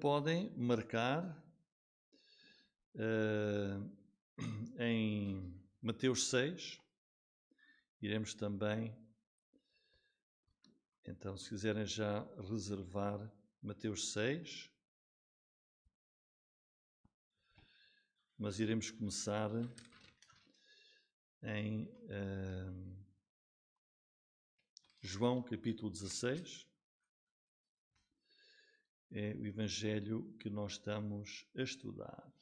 podem marcar em Mateus 6. Iremos também, então, se quiserem já reservar Mateus 6, mas iremos começar em João capítulo 16. É o Evangelho que nós estamos a estudar.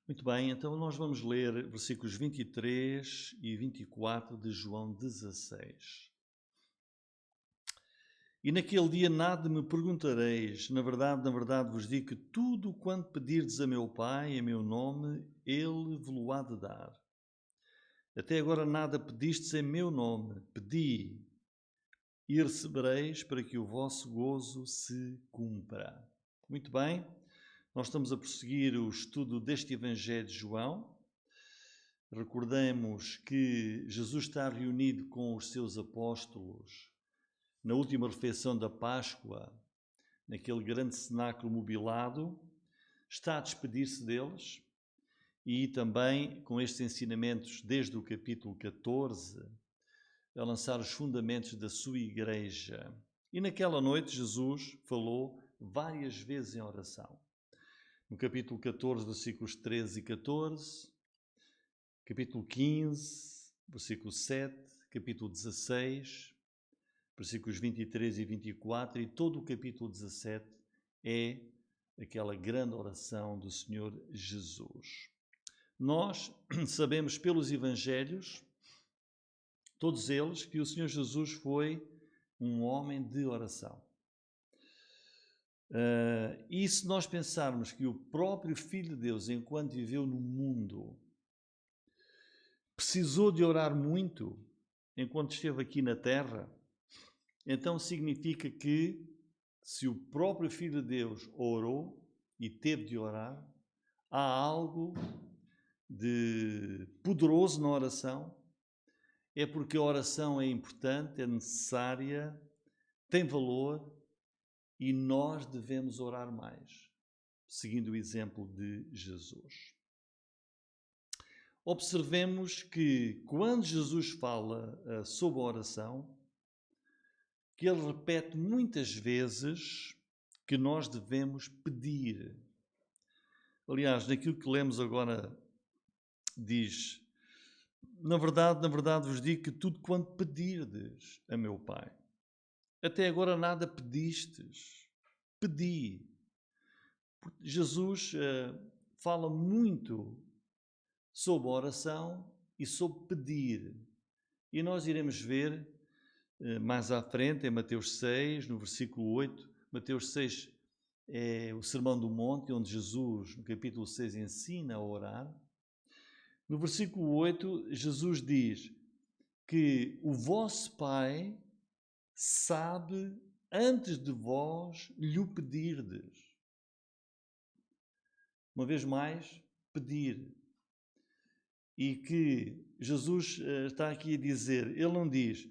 Muito bem, então nós vamos ler versículos 23 e 24 de João 16. E naquele dia nada me perguntareis, na verdade vos digo que tudo quanto pedirdes a meu Pai, em meu nome, Ele vos-lo há de dar. Até agora nada pedistes em meu nome, pedi e recebereis para que o vosso gozo se cumpra. Muito bem, nós estamos a prosseguir o estudo deste Evangelho de João. Recordemos que Jesus está reunido com os seus apóstolos na última refeição da Páscoa, naquele grande cenáculo mobilado, está a despedir-se deles e também com estes ensinamentos desde o capítulo 14, a lançar os fundamentos da sua igreja. E naquela noite Jesus falou várias vezes em oração. No capítulo 14, versículos 13 e 14, capítulo 15, versículo 7, capítulo 16, versículos 23 e 24, e todo o capítulo 17 é aquela grande oração do Senhor Jesus. Nós sabemos pelos Evangelhos, todos eles, que o Senhor Jesus foi um homem de oração. E se nós pensarmos que o próprio Filho de Deus, enquanto viveu no mundo, precisou de orar muito enquanto esteve aqui na terra, então significa que se o próprio Filho de Deus orou e teve de orar, há algo de poderoso na oração. É porque a oração é importante, é necessária, tem valor e nós devemos orar mais, seguindo o exemplo de Jesus. Observemos que quando Jesus fala sobre a oração, que ele repete muitas vezes que nós devemos pedir. Aliás, naquilo que lemos agora diz: na verdade vos digo que tudo quanto pedirdes a meu Pai. Até agora nada pedistes. Pedi. Jesus fala muito sobre a oração e sobre pedir. E nós iremos ver mais à frente, em Mateus 6, no versículo 8. Mateus 6 é o Sermão do Monte, onde Jesus, no capítulo 6, ensina a orar. No versículo 8, Jesus diz que o vosso Pai sabe antes de vós lhe o pedirdes. Uma vez mais, pedir. E que Jesus está aqui a dizer, ele não diz,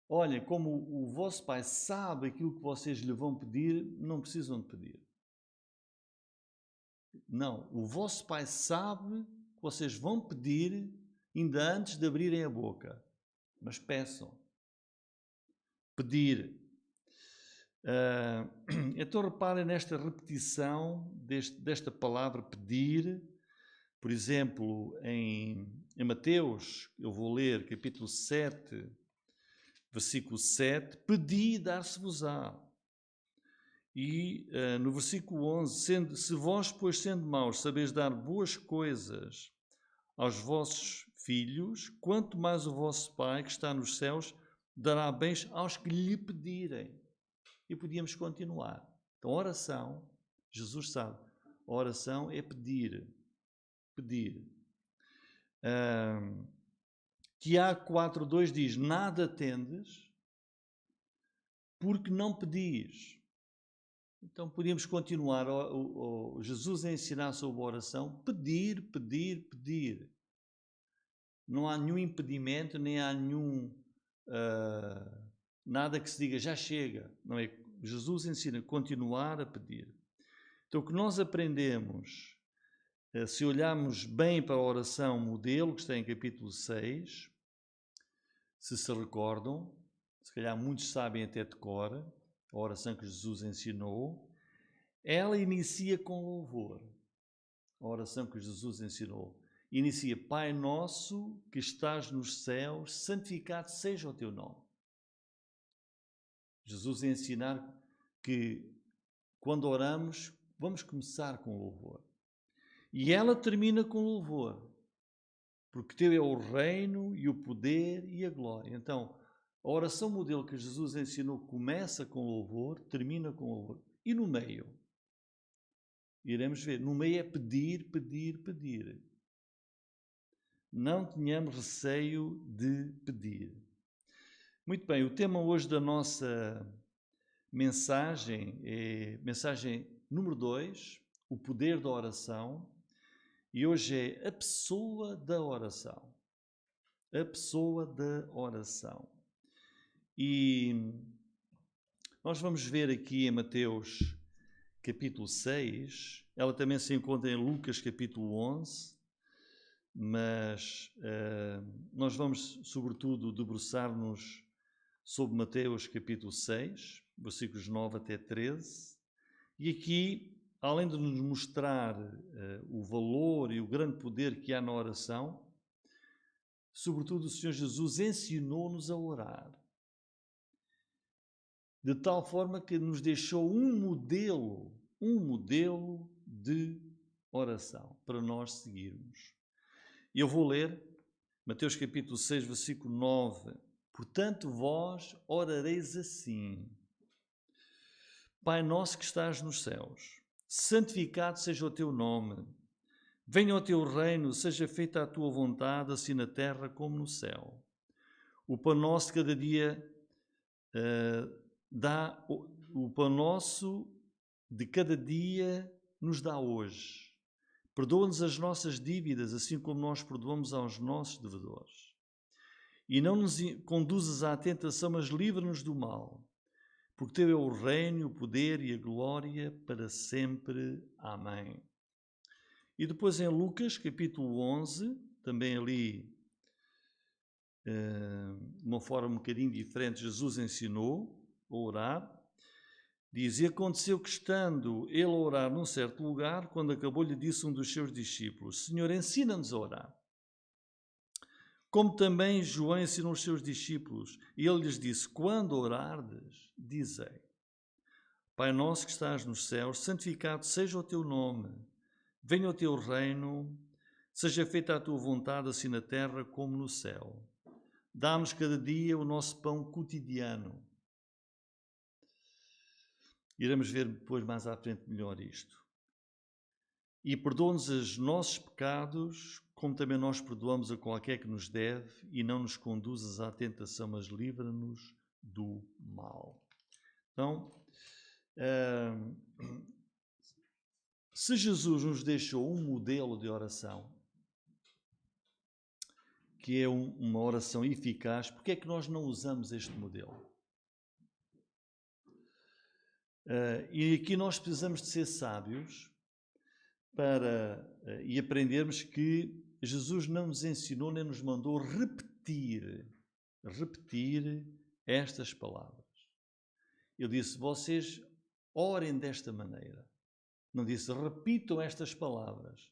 olha, como o vosso Pai sabe aquilo que vocês lhe vão pedir, não precisam de pedir. Não, o vosso Pai sabe que vocês vão pedir ainda antes de abrirem a boca. Mas peçam. Pedir. Então reparem nesta repetição desta palavra pedir. Por exemplo, em Mateus, eu vou ler capítulo 7, versículo 7, pedi e dar-se-vos-á. E no versículo 11, se vós, pois, sendo maus, sabeis dar boas coisas aos vossos filhos, quanto mais o vosso Pai, que está nos céus, dará bens aos que lhe pedirem. E podíamos continuar. Então, oração, Jesus sabe, a oração é pedir. Pedir. Tiago 4,2 diz, nada tendes porque não pedis. Então podíamos continuar Jesus a ensinar sobre a oração, pedir, pedir, pedir. Não há nenhum impedimento, nem há nenhum nada que se diga já chega. Não é? Jesus ensina continuar a pedir. Então o que nós aprendemos, se olharmos bem para a oração modelo, que está em capítulo 6, se recordam, se calhar muitos sabem até de cor, a oração que Jesus ensinou, ela inicia com louvor. A oração que Jesus ensinou inicia: Pai nosso que estás nos céus, santificado seja o teu nome. Jesus a ensinar que quando oramos, vamos começar com louvor. E ela termina com louvor, porque teu é o reino e o poder e a glória. Então, a oração modelo que Jesus ensinou começa com louvor, termina com louvor. E no meio? Iremos ver. No meio é pedir, pedir, pedir. Não tenhamos receio de pedir. Muito bem, o tema hoje da nossa mensagem é mensagem número 2, o poder da oração. E hoje é a pessoa da oração. A pessoa da oração. E nós vamos ver aqui em Mateus capítulo 6, ela também se encontra em Lucas capítulo 11, mas nós vamos sobretudo debruçar-nos sobre Mateus capítulo 6, versículos 9 até 13, e aqui, além de nos mostrar o valor e o grande poder que há na oração, sobretudo o Senhor Jesus ensinou-nos a orar. De tal forma que nos deixou um modelo de oração para nós seguirmos. E eu vou ler Mateus capítulo 6, versículo 9. Portanto, vós orareis assim: Pai nosso que estás nos céus, santificado seja o teu nome. Venha o teu reino, seja feita a tua vontade, assim na terra como no céu. O pão nosso de cada dia o pão nosso de cada dia nos dá hoje. Perdoa-nos as nossas dívidas, assim como nós perdoamos aos nossos devedores. E não nos conduzas à tentação, mas livra-nos do mal. Porque teu é o reino, o poder e a glória para sempre. Amém. E depois em Lucas, capítulo 11, também ali, de uma forma um bocadinho diferente, Jesus ensinou a orar. Diz: E aconteceu que, estando ele a orar num certo lugar, quando acabou, lhe disse um dos seus discípulos: Senhor, ensina-nos a orar, como também João ensinou os seus discípulos. E ele lhes disse: Quando orardes, dizei: Pai nosso que estás nos céus, santificado seja o teu nome. Venha o teu reino, seja feita a tua vontade, assim na terra como no céu. Dá-nos cada dia o nosso pão cotidiano. Iremos ver depois mais à frente melhor isto. E perdoa-nos os nossos pecados, como também nós perdoamos a qualquer que nos deve, e não nos conduzas à tentação, mas livra-nos do mal. Então, se Jesus nos deixou um modelo de oração, que é uma oração eficaz, porque é que nós não usamos este modelo? E aqui nós precisamos de ser sábios e aprendermos que Jesus não nos ensinou nem nos mandou repetir estas palavras. Ele disse: vocês orem desta maneira. Não disse: repitam estas palavras.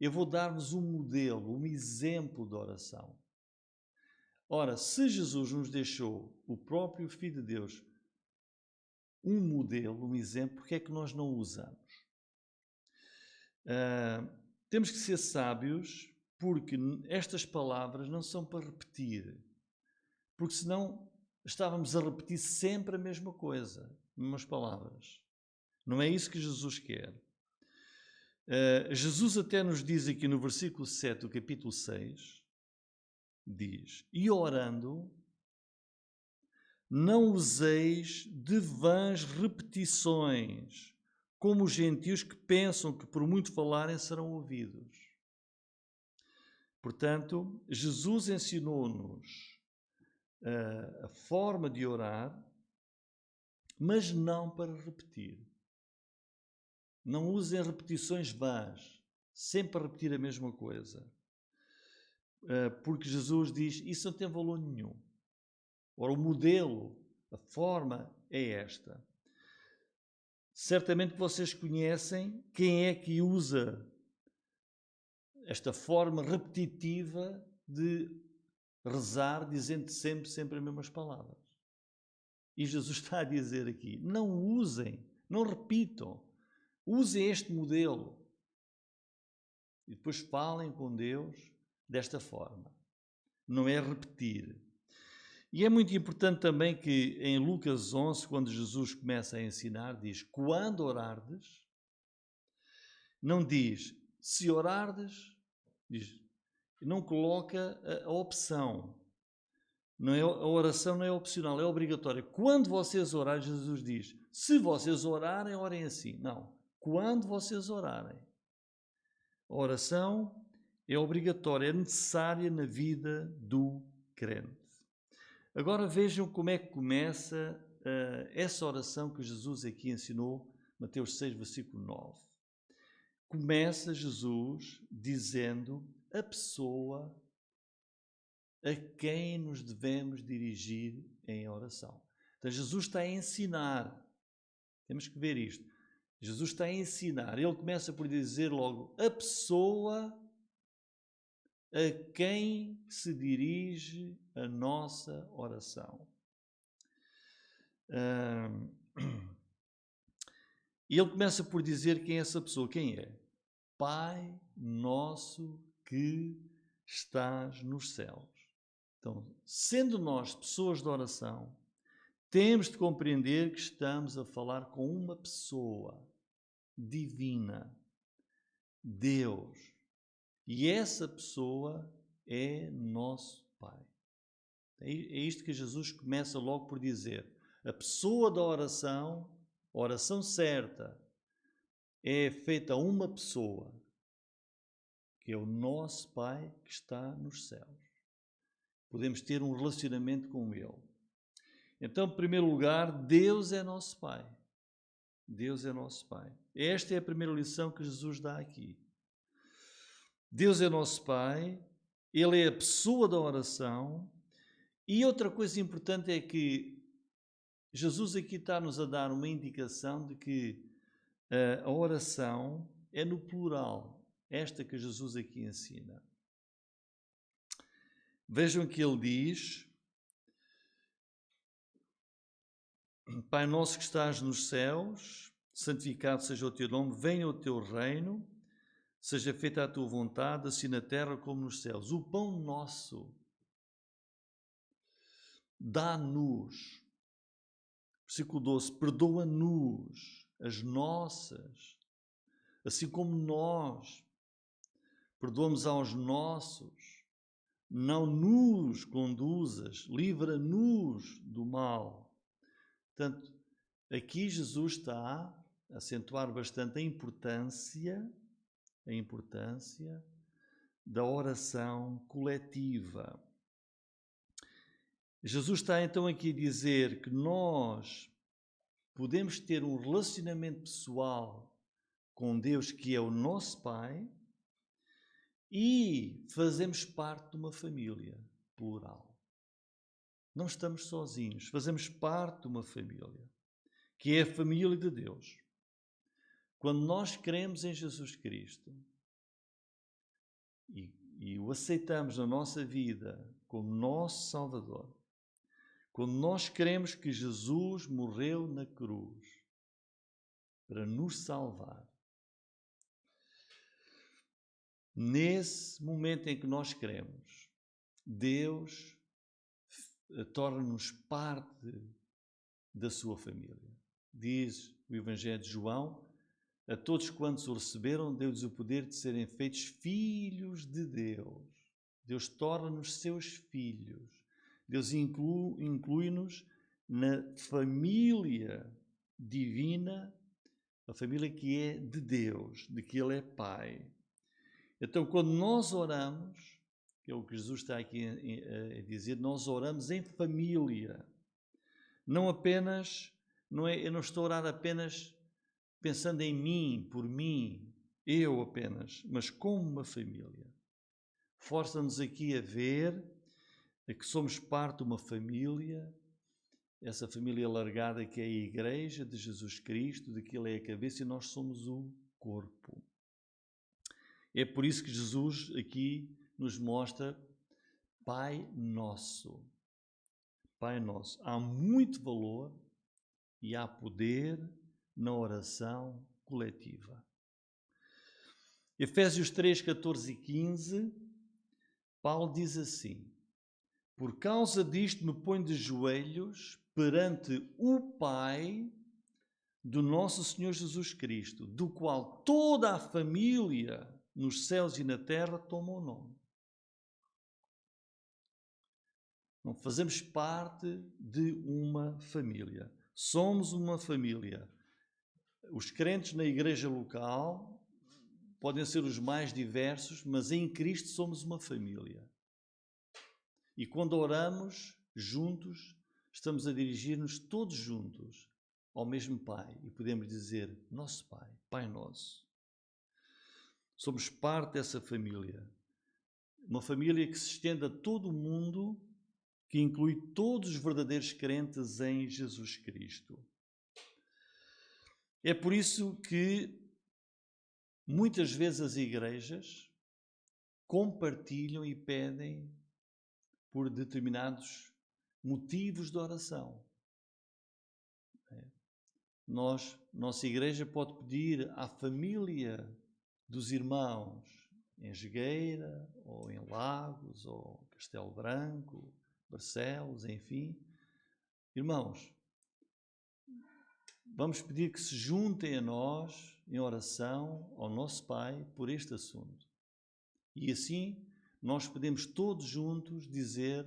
Eu vou dar-vos um modelo, um exemplo de oração. Ora, se Jesus nos deixou, o próprio Filho de Deus, um modelo, um exemplo, porque é que nós não o usamos? Temos que ser sábios, porque estas palavras não são para repetir, porque senão estávamos a repetir sempre a mesma coisa, mesmas palavras. Não é isso que Jesus quer. Jesus até nos diz aqui no versículo 7 do capítulo 6, diz: E orando, não useis de vãs repetições, como os gentios que pensam que por muito falarem serão ouvidos. Portanto, Jesus ensinou-nos a forma de orar, mas não para repetir. Não usem repetições vãs, sempre a repetir a mesma coisa. Porque Jesus diz, isso não tem valor nenhum. Ora, o modelo, a forma é esta. Certamente vocês conhecem quem é que usa esta forma repetitiva de rezar, dizendo sempre as mesmas palavras. E Jesus está a dizer aqui, não usem, não repitam, usem este modelo. E depois falem com Deus desta forma. Não é repetir. E é muito importante também que em Lucas 11, quando Jesus começa a ensinar, diz, quando orardes, não diz, se orardes, diz, não coloca a opção. Não é, a oração não é opcional, é obrigatória. Quando vocês orarem, Jesus diz, se vocês orarem, orem assim. Não, quando vocês orarem. A oração é obrigatória, é necessária na vida do crente. Agora vejam como é que começa essa oração que Jesus aqui ensinou, Mateus 6, versículo 9. Começa Jesus dizendo a pessoa a quem nos devemos dirigir em oração. Então Jesus está a ensinar, temos que ver isto, Jesus está a ensinar, ele começa por dizer logo a pessoa a quem se dirige a nossa oração. E ele começa por dizer quem é essa pessoa. Quem é? Pai nosso que estás nos céus. Então, sendo nós pessoas de oração, temos de compreender que estamos a falar com uma pessoa divina, Deus. E essa pessoa é nosso Pai. É isto que Jesus começa logo por dizer. A pessoa da oração, a oração certa, é feita a uma pessoa, que é o nosso Pai que está nos céus. Podemos ter um relacionamento com Ele. Então, em primeiro lugar, Deus é nosso Pai. Deus é nosso Pai. Esta é a primeira lição que Jesus dá aqui. Deus é nosso Pai, Ele é a pessoa da oração. E outra coisa importante é que Jesus aqui está-nos a dar uma indicação de que a oração é no plural, esta que Jesus aqui ensina. Vejam que ele diz, Pai nosso que estás nos céus, santificado seja o teu nome, venha o teu reino, seja feita a tua vontade, assim na terra como nos céus. O pão nosso, dá-nos, versículo 12, perdoa-nos as nossas, assim como nós perdoamos aos nossos, não nos conduzas, livra-nos do mal. Portanto, aqui Jesus está a acentuar bastante a importância da oração coletiva. Jesus está então aqui a dizer que nós podemos ter um relacionamento pessoal com Deus, que é o nosso Pai, e fazemos parte de uma família plural. Não estamos sozinhos, fazemos parte de uma família, que é a família de Deus. Quando nós cremos em Jesus Cristo e o aceitamos na nossa vida como nosso Salvador, quando nós cremos que Jesus morreu na cruz para nos salvar, nesse momento em que nós cremos, Deus torna-nos parte da sua família. Diz o Evangelho de João, a todos quantos o receberam, deu-lhes o poder de serem feitos filhos de Deus. Deus torna-nos seus filhos. Deus inclui-nos na família divina, a família que é de Deus, de que Ele é Pai. Então, quando nós oramos, que é o que Jesus está aqui a dizer, nós oramos em família. Não apenas, eu não estou a orar apenas pensando em mim, por mim, eu apenas, mas como uma família. Força-nos aqui a ver que somos parte de uma família, essa família alargada que é a Igreja de Jesus Cristo, de que Ele é a cabeça e nós somos o corpo. É por isso que Jesus aqui nos mostra Pai Nosso. Pai Nosso. Há muito valor e há poder na oração coletiva. Efésios 3, 14 e 15, Paulo diz assim: por causa disto me ponho de joelhos perante o Pai do nosso Senhor Jesus Cristo, do qual toda a família nos céus e na terra toma o nome. Não fazemos parte de uma família. Somos uma família. Os crentes na igreja local podem ser os mais diversos, mas em Cristo somos uma família. E quando oramos juntos, estamos a dirigir-nos todos juntos ao mesmo Pai. E podemos dizer, nosso Pai, Pai Nosso. Somos parte dessa família. Uma família que se estende a todo o mundo, que inclui todos os verdadeiros crentes em Jesus Cristo. É por isso que muitas vezes as igrejas compartilham e pedem por determinados motivos de oração. Nossa igreja pode pedir à família dos irmãos em Jogueira, ou em Lagos, ou Castelo Branco, Barcelos, enfim. Irmãos, vamos pedir que se juntem a nós em oração ao nosso Pai por este assunto. E assim nós podemos todos juntos dizer,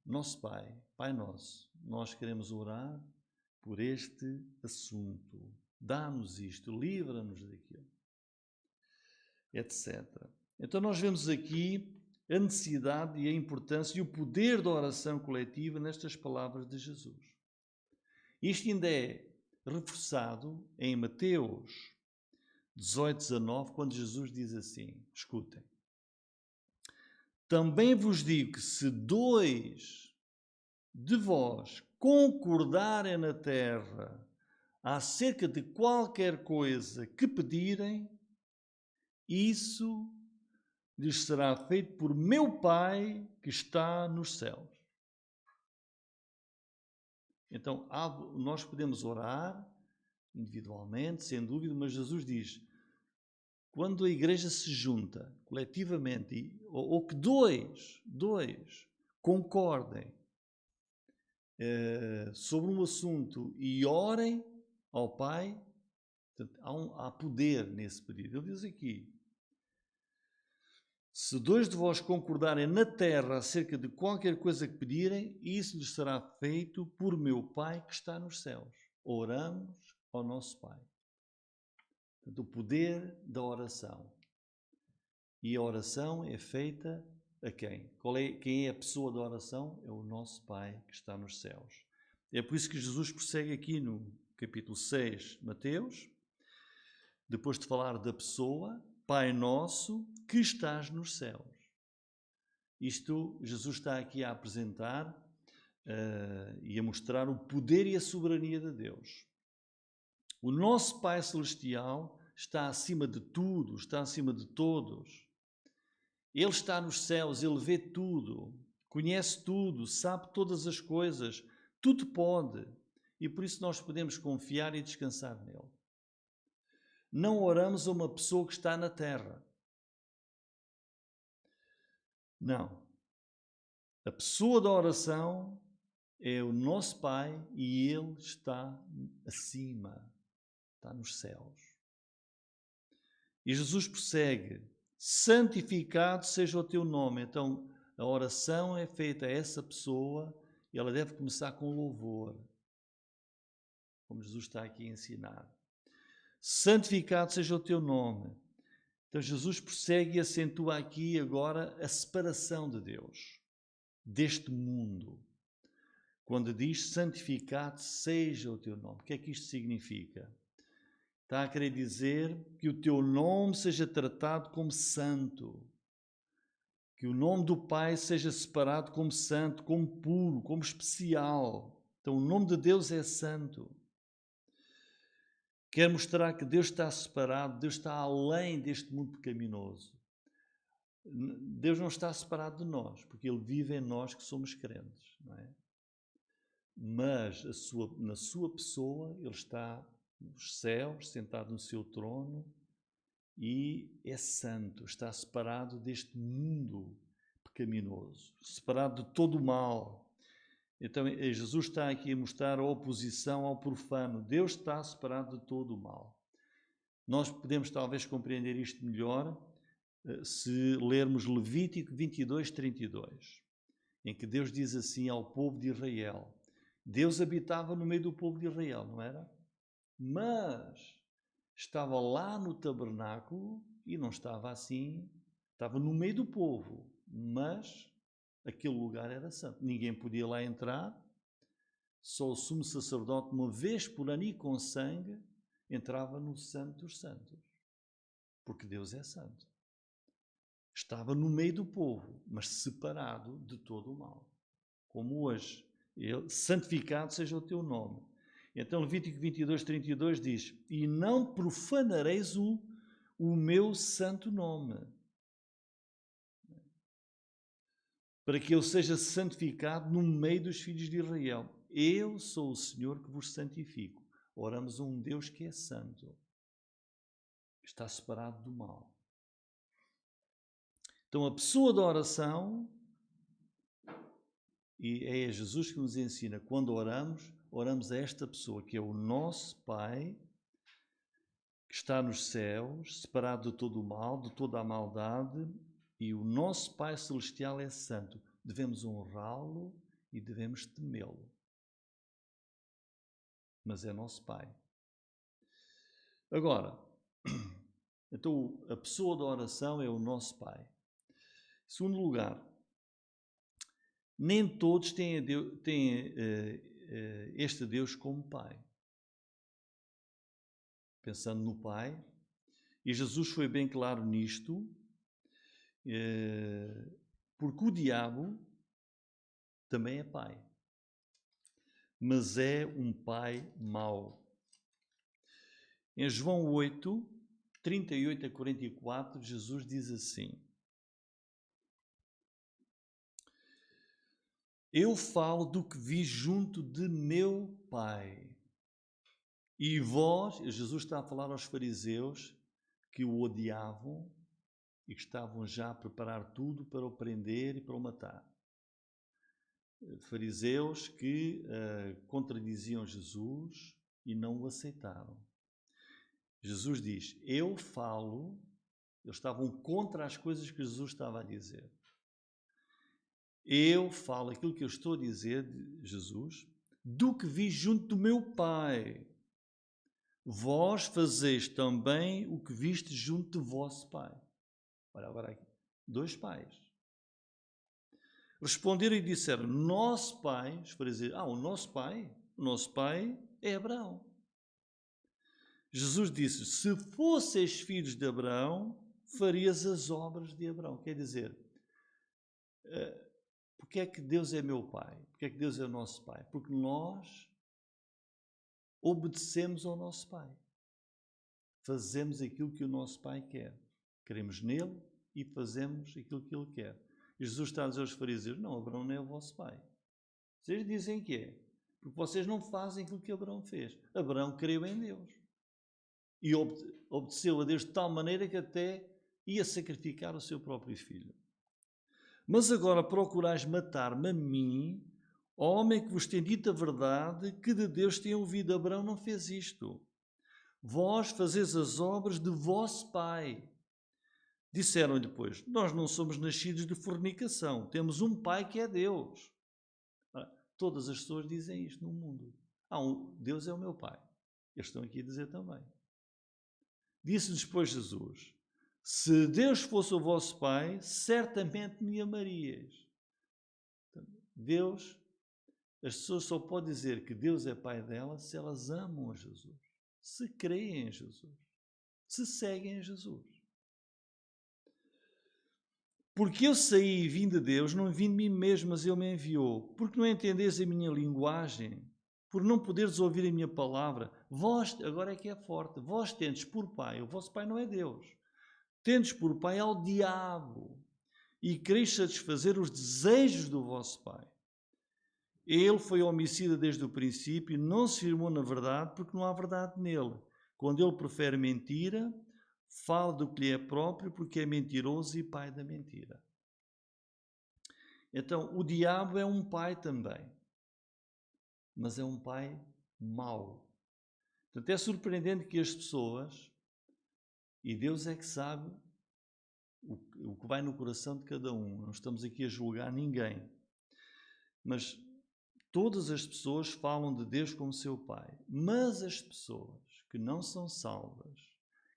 nosso Pai, Pai Nosso, nós queremos orar por este assunto. Dá-nos isto, livra-nos daquilo, etc. Então nós vemos aqui a necessidade e a importância e o poder da oração coletiva nestas palavras de Jesus. Isto ainda é reforçado em Mateus 18, 19, quando Jesus diz assim, escutem, também vos digo que se 2 de vós concordarem na terra acerca de qualquer coisa que pedirem, isso lhes será feito por meu Pai que está nos céus. Então, nós podemos orar individualmente, sem dúvida, mas Jesus diz, quando a igreja se junta coletivamente, ou que dois concordem sobre um assunto e orem ao Pai, portanto, há poder nesse pedido. Ele diz aqui, se 2 de vós concordarem na terra acerca de qualquer coisa que pedirem, isso lhes será feito por meu Pai que está nos céus. Oramos ao nosso Pai. Portanto, o poder da oração. E a oração é feita a quem? Quem é a pessoa da oração? É o nosso Pai que está nos céus. É por isso que Jesus prossegue aqui no capítulo 6, Mateus, depois de falar da pessoa, Pai nosso que estás nos céus. Isto, Jesus está aqui a apresentar e a mostrar o poder e a soberania de Deus. O nosso Pai Celestial está acima de tudo, está acima de todos. Ele está nos céus, Ele vê tudo, conhece tudo, sabe todas as coisas, tudo pode. E por isso nós podemos confiar e descansar nele. Não oramos a uma pessoa que está na terra. Não. A pessoa da oração é o nosso Pai e Ele está acima, está nos céus. E Jesus prossegue, santificado seja o teu nome. Então, a oração é feita a essa pessoa E ela deve começar com louvor, como Jesus está aqui a ensinar. Santificado seja o teu nome. Então Jesus prossegue e acentua aqui agora a separação de Deus deste mundo. Quando diz santificado seja o teu nome, o que é que isto significa? Está a querer dizer que o teu nome seja tratado como santo, que o nome do Pai seja separado como santo, como puro, como especial. Então o nome de Deus é santo. Quer mostrar que Deus está separado, Deus está além deste mundo pecaminoso. Deus não está separado de nós, porque Ele vive em nós que somos crentes, não é? Mas na sua pessoa Ele está nos céus, sentado no seu trono, e é santo, está separado deste mundo pecaminoso, separado de todo o mal. Então Jesus está aqui a mostrar a oposição ao profano. Deus está separado de todo o mal. Nós podemos talvez compreender isto melhor se lermos Levítico 22, 32, em que Deus diz assim ao povo de Israel. Deus habitava no meio do povo de Israel, não era? Mas estava lá no tabernáculo e não estava assim, estava no meio do povo, mas aquele lugar era santo. Ninguém podia lá entrar, só o sumo sacerdote, uma vez por ano e com sangue, entrava no Santo dos Santos, porque Deus é santo. Estava no meio do povo, mas separado de todo o mal. Como hoje, santificado seja o teu nome. Então Levítico 22, 32 diz, e não profanareis o meu santo nome, para que eu seja santificado no meio dos filhos de Israel. Eu sou o Senhor que vos santifico. Oramos a um Deus que é santo, está separado do mal. Então a pessoa da oração, e é Jesus que nos ensina, quando oramos a esta pessoa que é o nosso Pai, que está nos céus, separado de todo o mal, de toda a maldade, e o nosso Pai Celestial é santo. Devemos honrá-lo e devemos temê-lo. Mas é nosso Pai. Agora, então a pessoa da oração é o nosso Pai. Em segundo lugar, nem todos têm este Deus como Pai. Pensando no Pai, e Jesus foi bem claro nisto, porque o diabo também é pai, mas é um pai mau. Em João 8, 38 a 44, Jesus diz assim, eu falo do que vi junto de meu Pai. E vós, Jesus está a falar aos fariseus que o odiavam e que estavam já a preparar tudo para o prender e para o matar. Fariseus que contradiziam Jesus e não o aceitaram. Jesus diz, eu falo, eles estavam contra as coisas que Jesus estava a dizer. Eu falo aquilo que eu estou a dizer, Jesus, do que vi junto do meu Pai. Vós fazeis também o que viste junto de vosso Pai. Olha agora aqui, dois pais. Responderam e disseram, nosso pai, os fariseus, o nosso pai é Abraão. Jesus disse, se fosseis filhos de Abraão, farias as obras de Abraão. Quer dizer, porque é que Deus é meu pai? Porque é que Deus é o nosso pai? Porque nós obedecemos ao nosso pai. Fazemos aquilo que o nosso pai quer. Queremos nele e fazemos aquilo que ele quer. Jesus está a dizer aos fariseus, não, Abraão não é o vosso pai. Vocês dizem que é, porque vocês não fazem aquilo que Abraão fez. Abraão creu em Deus e obedeceu a Deus de tal maneira que até ia sacrificar o seu próprio filho. Mas agora procurais matar-me a mim, homem que vos tem dito a verdade, que de Deus tem ouvido. Abraão não fez isto. Vós fazeis as obras de vosso pai. Disseram-lhe depois, nós não somos nascidos de fornicação, temos um pai que é Deus. Todas as pessoas dizem isto no mundo. Deus é o meu Pai. Eles estão aqui a dizer também. Disse-lhes, pois, Jesus: se Deus fosse o vosso Pai, certamente me amarias. Deus, as pessoas só podem dizer que Deus é Pai delas se elas amam a Jesus, se creem em Jesus, se seguem a Jesus. Porque eu saí e vim de Deus, não vim de mim mesmo, mas Ele me enviou. Porque não entendeis a minha linguagem, por não poderes ouvir a minha palavra. Vós, agora é que é forte, vós tendes por pai, o vosso pai não é Deus, tendes por pai ao diabo, e quereis satisfazer os desejos do vosso pai. Ele foi homicida desde o princípio, não se firmou na verdade, porque não há verdade nele. Quando ele profere mentira, fala do que lhe é próprio, porque é mentiroso e pai da mentira. Então, o diabo é um pai também, mas é um pai mau. Portanto, é surpreendente que as pessoas, e Deus é que sabe o que vai no coração de cada um, não estamos aqui a julgar ninguém, mas todas as pessoas falam de Deus como seu pai, mas as pessoas que não são salvas,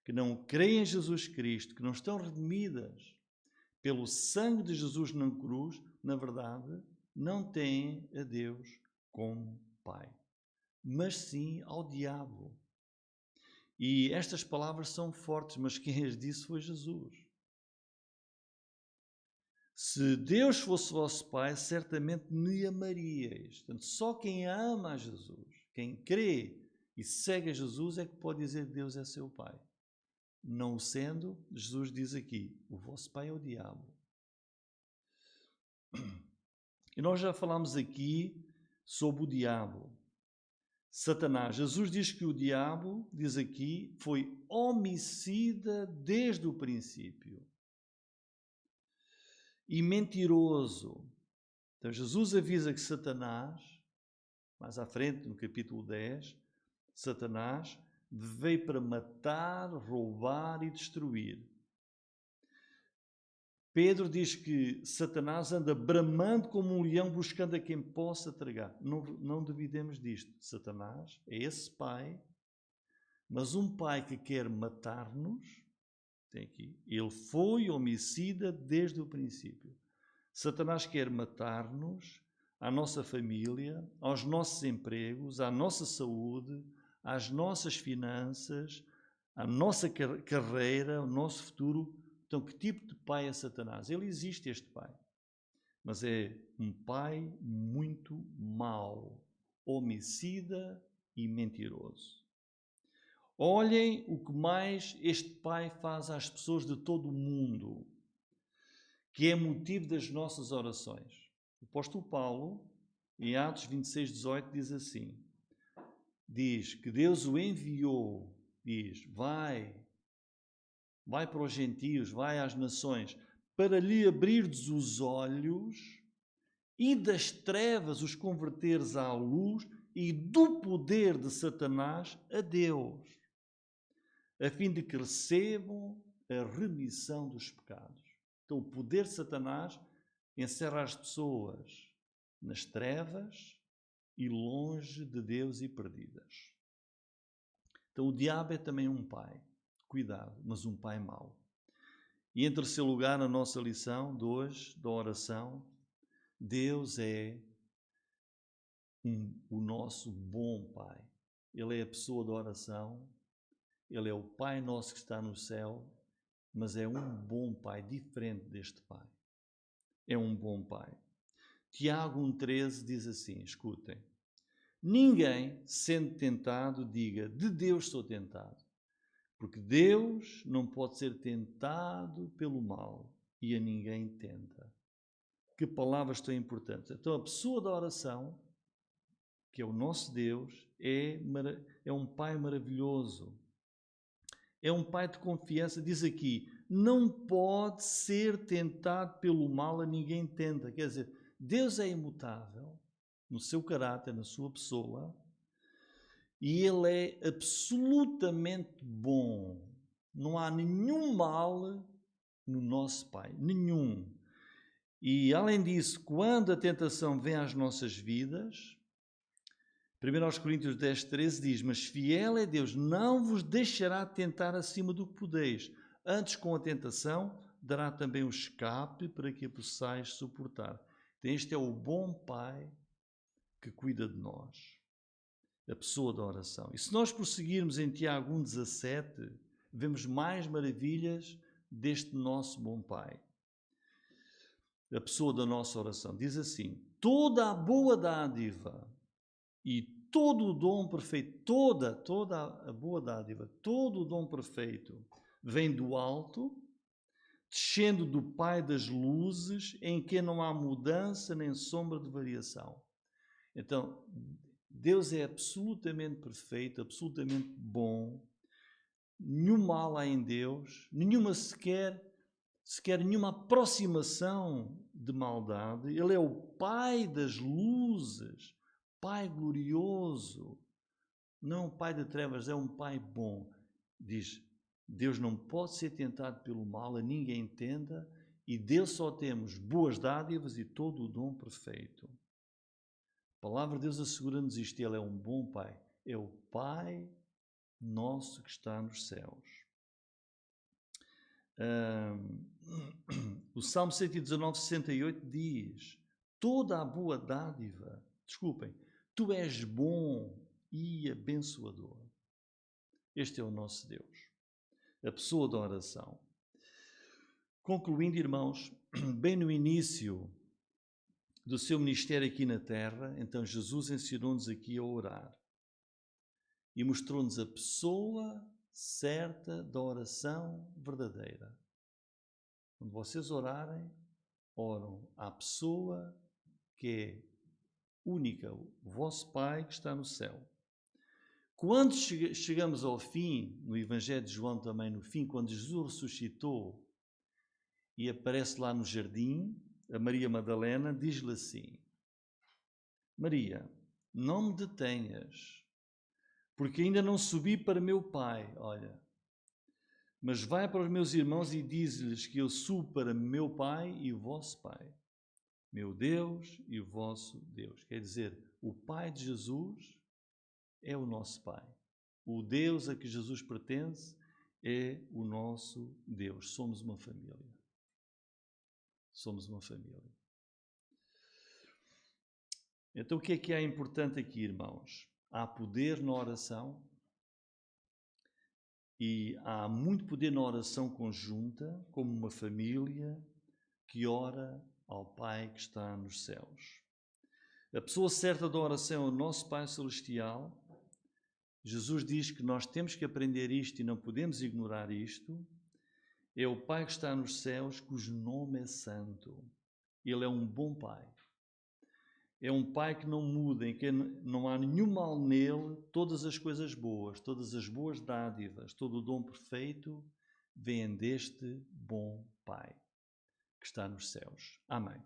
que não creem em Jesus Cristo, que não estão redimidas pelo sangue de Jesus na cruz, na verdade, não têm a Deus como Pai, mas sim ao diabo. E estas palavras são fortes, mas quem as disse foi Jesus. Se Deus fosse vosso Pai, certamente me amaríeis. Portanto, só quem ama a Jesus, quem crê e segue a Jesus é que pode dizer que Deus é seu Pai. Não sendo, Jesus diz aqui, o vosso pai é o diabo. E nós já falámos aqui sobre o diabo. Satanás. Jesus diz que o diabo, diz aqui, foi homicida desde o princípio. E mentiroso. Então Jesus avisa que Satanás, mais à frente, no capítulo 10, Satanás veio para matar, roubar e destruir. Pedro diz que Satanás anda bramando como um leão buscando a quem possa tragar. Não duvidemos disto. Satanás é esse pai, mas um pai que quer matar-nos, tem aqui, ele foi homicida desde o princípio. Satanás quer matar-nos, à nossa família, aos nossos empregos, à nossa saúde, às nossas finanças, à nossa carreira, ao nosso futuro. Então, que tipo de pai é Satanás? Ele existe, este pai, mas é um pai muito mau, homicida e mentiroso. Olhem o que mais este pai faz às pessoas de todo o mundo, que é motivo das nossas orações. O apóstolo Paulo, em Atos 26:18, diz assim, diz que Deus o enviou, diz, vai para os gentios, vai às nações, para lhe abrirdes os olhos e das trevas os converteres à luz e do poder de Satanás a Deus, a fim de que recebam a remissão dos pecados. Então, o poder de Satanás encerra as pessoas nas trevas e longe de Deus e perdidas. Então, o diabo é também um pai. Cuidado, mas um pai mau. E em terceiro lugar, na nossa lição de hoje, da oração, Deus é o nosso bom pai. Ele é a pessoa da oração, Ele é o Pai nosso que está no céu, mas é um bom pai, diferente deste pai. É um bom pai. Tiago 1,13 diz assim, escutem, ninguém, sendo tentado, diga, de Deus sou tentado. Porque Deus não pode ser tentado pelo mal e a ninguém tenta. Que palavras tão importantes. Então, a pessoa da oração, que é o nosso Deus, é um Pai maravilhoso. É um Pai de confiança. Diz aqui, não pode ser tentado pelo mal, a ninguém tenta. Quer dizer, Deus é imutável no seu caráter, na sua pessoa, e Ele é absolutamente bom. Não há nenhum mal no nosso Pai. Nenhum. E, além disso, quando a tentação vem às nossas vidas, 1 Coríntios 10:13 diz: mas fiel é Deus, não vos deixará tentar acima do que podeis. Antes, com a tentação, dará também o escape para que a possais suportar. Então, este é o bom Pai que cuida de nós, a pessoa da oração. E se nós prosseguirmos em Tiago 1:17, vemos mais maravilhas deste nosso bom Pai, a pessoa da nossa oração. Diz assim: toda a boa dádiva e todo o dom perfeito, toda a boa dádiva, todo o dom perfeito vem do alto, descendo do Pai das luzes, em que não há mudança nem sombra de variação. Então, Deus é absolutamente perfeito, absolutamente bom, nenhum mal há em Deus, sequer nenhuma aproximação de maldade. Ele é o Pai das luzes, Pai glorioso, não Pai de trevas, é um Pai bom. Diz, Deus não pode ser tentado pelo mal, a ninguém tenta, e dele só temos boas dádivas e todo o dom perfeito. A palavra de Deus assegura-nos isto, ele é um bom Pai, é o Pai nosso que está nos céus. O Salmo 119:68 diz: toda a boa dádiva, tu és bom e abençoador. Este é o nosso Deus, a pessoa da oração. Concluindo, irmãos, bem no início do seu ministério aqui na terra, então Jesus ensinou-nos aqui a orar e mostrou-nos a pessoa certa da oração verdadeira. Quando vocês orarem, oram à pessoa que é única, o vosso Pai que está no céu. Quando chegamos ao fim, no Evangelho de João também, no fim, quando Jesus ressuscitou e aparece lá no jardim, a Maria Madalena diz-lhe assim: Maria, não me detenhas, porque ainda não subi para meu Pai, olha, mas vai para os meus irmãos e diz-lhes que eu subo para meu Pai e o vosso Pai, meu Deus e o vosso Deus. Quer dizer, o Pai de Jesus é o nosso Pai. O Deus a que Jesus pertence é o nosso Deus. Somos uma família. Somos uma família. Então, o que é importante aqui, irmãos? Há poder na oração e há muito poder na oração conjunta, como uma família que ora ao Pai que está nos céus. A pessoa certa da oração é o nosso Pai Celestial. Jesus diz que nós temos que aprender isto e não podemos ignorar isto. É o Pai que está nos céus, cujo nome é santo. Ele é um bom Pai. É um Pai que não muda, em que não há nenhum mal nele, todas as coisas boas, todas as boas dádivas, todo o dom perfeito vêm deste bom Pai que está nos céus. Amém.